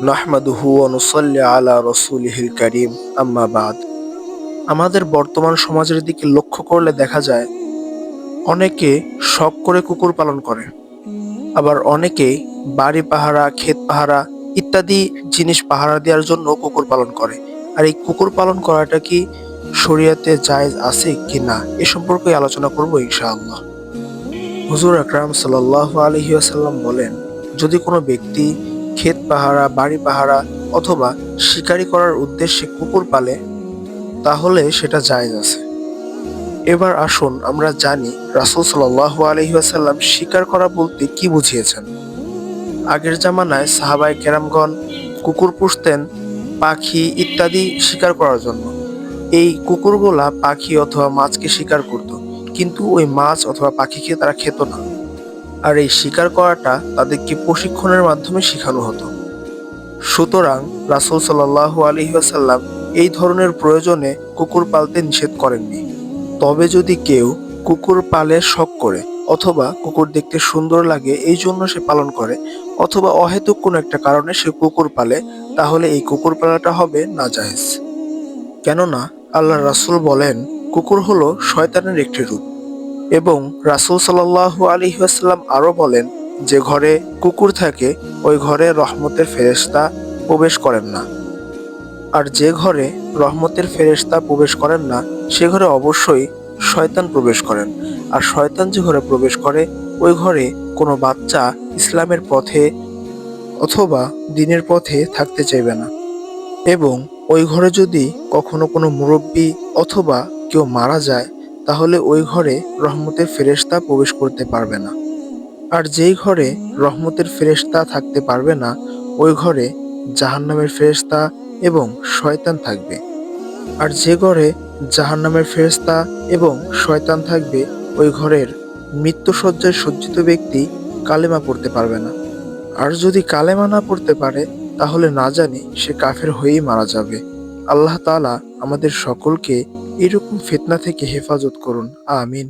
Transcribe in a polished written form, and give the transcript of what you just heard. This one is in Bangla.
নাহমাদুহু ওয়া নুসাল্লি আলা রাসূলিহিল কারীম আম্মা বাদ। আমাদের বর্তমান সমাজের দিকে লক্ষ্য করলে দেখা যায় অনেকে শখ করে কুকুর পালন করে, আবার অনেকে বাড়ি পাহারা, ক্ষেত পাহারা ইত্যাদি জিনিস পাহারা দেওয়ার জন্য কুকুর পালন করে। আর এই কুকুর পালন করাটা কি শরীয়তে জায়েজ আছে কি না এ সম্পর্কে আলোচনা করব ইনশাআল্লাহ। হুজুর আকরাম সাল্লাল্লাহু আলাইহি ওয়াসাল্লাম বলেন, যদি কোনো ব্যক্তি ক্ষেত পাহারা, বাড়ি পাহারা অথবা শিকারি করার উদ্দেশ্যে কুকুর পালে তাহলে সেটা জায়েজ আছে। এবার আসুন আমরা জানি রাসূল সাল্লাল্লাহু আলাইহি ওয়াসাল্লাম শিকার করা বলতে কি বুঝিয়েছেন। আগের জামানায় সাহাবায়ে কেরামগণ কুকুর পুষতেন পাখি ইত্যাদি শিকার করার জন্য। এই কুকুরগুলা পাখি অথবা মাছকে শিকার করত, কিন্তু ওই মাছ অথবা পাখিকে তারা খেত না। আর এই শিকার করাটা তাদেরকে প্রশিক্ষণের মাধ্যমে শেখানো হতো। সুতরাং রাসূল সাল্লাল্লাহু আলাইহি ওয়াসাল্লাম এই ধরনের প্রয়োজনে কুকুর পালতে নিষেধ করেননি। তবে যদি কেউ কুকুর পালে শখ করে অথবা কুকুর দেখতে সুন্দর লাগে এই জন্য সে পালন করে, অথবা অহেতুক কোনো একটা কারণে সে কুকুর পালে, তাহলে এই কুকুর পালাটা হবে নাজায়েজ। কেননা আল্লাহ রাসূল বলেন, কুকুর হলো শয়তানের একটি রূপ। এবং রাসূল সাল্লাল্লাহু আলাইহি ওয়াসাল্লাম আরো বলেন, যে ঘরে কুকুর থাকে ওই ঘরে রহমতের ফেরেশতা প্রবেশ করেন না। আর যে ঘরে রহমতের ফেরেশতা প্রবেশ করেন না সে ঘরে অবশ্যই শয়তান প্রবেশ করেন। আর শয়তান যে ঘরে প্রবেশ করে ওই ঘরে কোনো বাচ্চা ইসলামের পথে অথবা দ্বীনের পথে থাকতে চাইবে না। এবং ওই ঘরে যদি কখনো কোনো মুরব্বি অথবা কেউ মারা যায় তাহলে ওই ঘরে রহমতের ফেরেশতা প্রবেশ করতে পারবে না। আর যেই ঘরে রহমতের ফেরেশতা থাকতে পারবে না ওই ঘরে জাহান্নামের ফেরেশতা এবং শয়তান থাকবে। আর যে ঘরে জাহান্নামের ফেরেশতা এবং শয়তান থাকবে ওই ঘরের মৃত্যুশয্যায় সজ্জিত ব্যক্তি কালেমা পড়তে পারবে না। আর যদি কালেমা না পড়তে পারে তাহলে না জানি সে কাফের হয়েই মারা যাবে। আল্লাহ তাআলা আমাদের সকলকে এরকম ফিতনা থেকে হেফাজত করুন, আমিন।